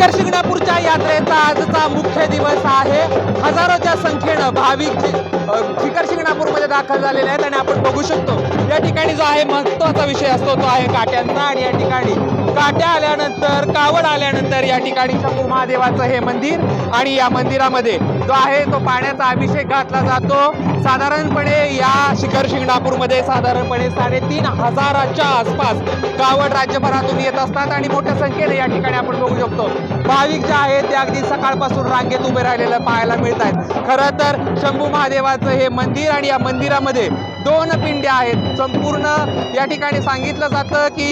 शिखर शिंगणापूरच्या यात्रेचा आजचा मुख्य दिवस आहे। हजारोच्या संख्येनं भाविक शिखर शिंगणापूरमध्ये दाखल झालेले आहेत आणि आपण बघू शकतो या ठिकाणी जो आहे महत्त्वाचा विषय असतो तो आहे काट्यांचा। आणि या ठिकाणी काट्या आल्यानंतर कावड आल्यानंतर या ठिकाणी शंभू महादेवाचं हे मंदिर आणि या मंदिरामध्ये जो आहे तो पाण्याचा अभिषेक घातला जातो। साधारणपणे या शिखर शिंगणापूरमध्ये साधारणपणे 3,500च्या आसपास कावड राज्यभरातून येत असतात आणि मोठ्या संख्येने या ठिकाणी आपण बघू शकतो भाविक जे आहेत ते अगदी सकाळपासून रांगेत उभे राहिलेलं पाहायला मिळत आहेत। खरं तर शंभू महादेवाचं हे मंदिर आणि या मंदिरामध्ये 2 पिंड्या आहेत। संपूर्ण या ठिकाणी सांगितलं जातं की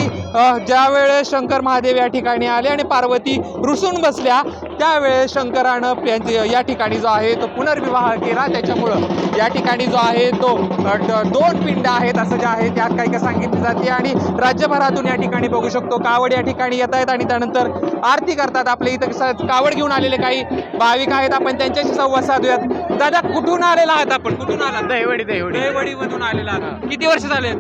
ज्या वेळेस शंकर महादेव या ठिकाणी आले आणि पार्वती रुसून बसल्या त्यावेळेस शंकरानं या ठिकाणी जो आहे तो पुनर्विवाह केला। त्याच्यामुळं या ठिकाणी जो आहे तो 2 पिंड्या आहेत असं जे आहे त्यात काही सांगितले जाते। आणि राज्यभरातून या ठिकाणी बघू शकतो कावड या ठिकाणी येत आहेत आणि त्यानंतर आरती करतात। आपल्या इथं कावड घेऊन आलेले काही भाविक आहेत, आपण त्यांच्याशी संवाद साधूयात। दादा कुठून आलेला आहात आपण? कुठून आलात? दहिवडी मधून आलेला आहात। किती वर्ष झाले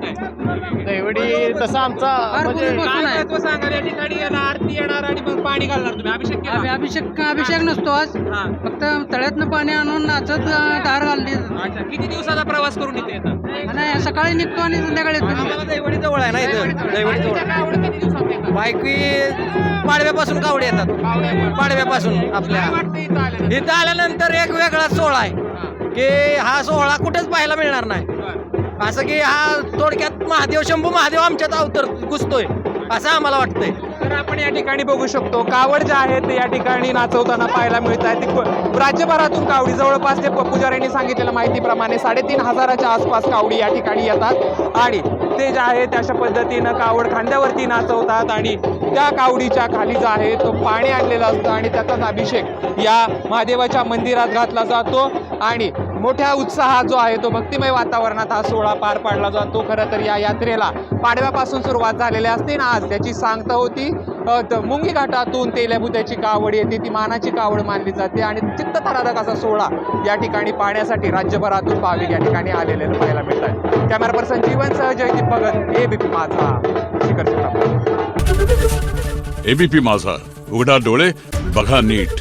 दहिवडी तसा आमचा म्हणजे सांगा या ठिकाणी आरती येणार आणि मग पाणी घालणार तुम्ही अभिषेक केला? अभिषेक नसतो आज, फक्त तळ्यातनं पाणी आणून नाचत धार घालली। अच्छा, किती दिवसाचा प्रवास करून इथे येतात? आणि सकाळी निघतो आणि संध्याकाळी येतो। दहिवडी जवळ आहे ना इथं, दहिवडी जवळ बायकी पाडव्यापासून कावडे येतात। पाडव्यापासून आपल्या इथं आल्यानंतर एक वेगळा सोहळा आहे की हा सोहळा कुठेच पाहायला मिळणार नाही। असं की हा थोडक्यात महादेव शंभू महादेव आमच्यात अवतर घुसतोय असं आम्हाला वाटतंय। तर आपण या ठिकाणी बघू शकतो कावड जे आहे ते या ठिकाणी नाचवताना पाहायला मिळत आहे। राज्यभरातून कावडी जवळपास ते पुजाऱ्यांनी सांगितलेल्या माहितीप्रमाणे 3,500च्या आसपास कावडी या ठिकाणी येतात आणि ते जे आहे त्या अशा पद्धतीनं कावड खांद्यावरती नाचवतात आणि त्या कावडीच्या खाली जो आहे तो पाणी आणलेलं असतं आणि त्याचाच अभिषेक या महादेवाच्या मंदिरात घातला जातो आणि मोठ्या उत्साहात जो आहे तो भक्तिमय वातावरणात हा सोहळा पार पाडला जातो। खरं तर या यात्रेला पाडव्यापासून सुरुवात झालेली असते ना आज त्याची सांगता होती। मुंगी घाटातून तेल्याभुत्याची कावड येते, ती मानाची कावड मानली जाते आणि चित्तथरारक असा सोहळा या ठिकाणी पाहण्यासाठी राज्यभरातून भाविक या ठिकाणी आलेले पाहायला मिळतात। कॅमेरा पर्सन जीवनसह जयदीप भगत, एबीपी माझा, शिखर शिंगणापूर। एबीपी माझा, उघडा डोळे बघा नीट।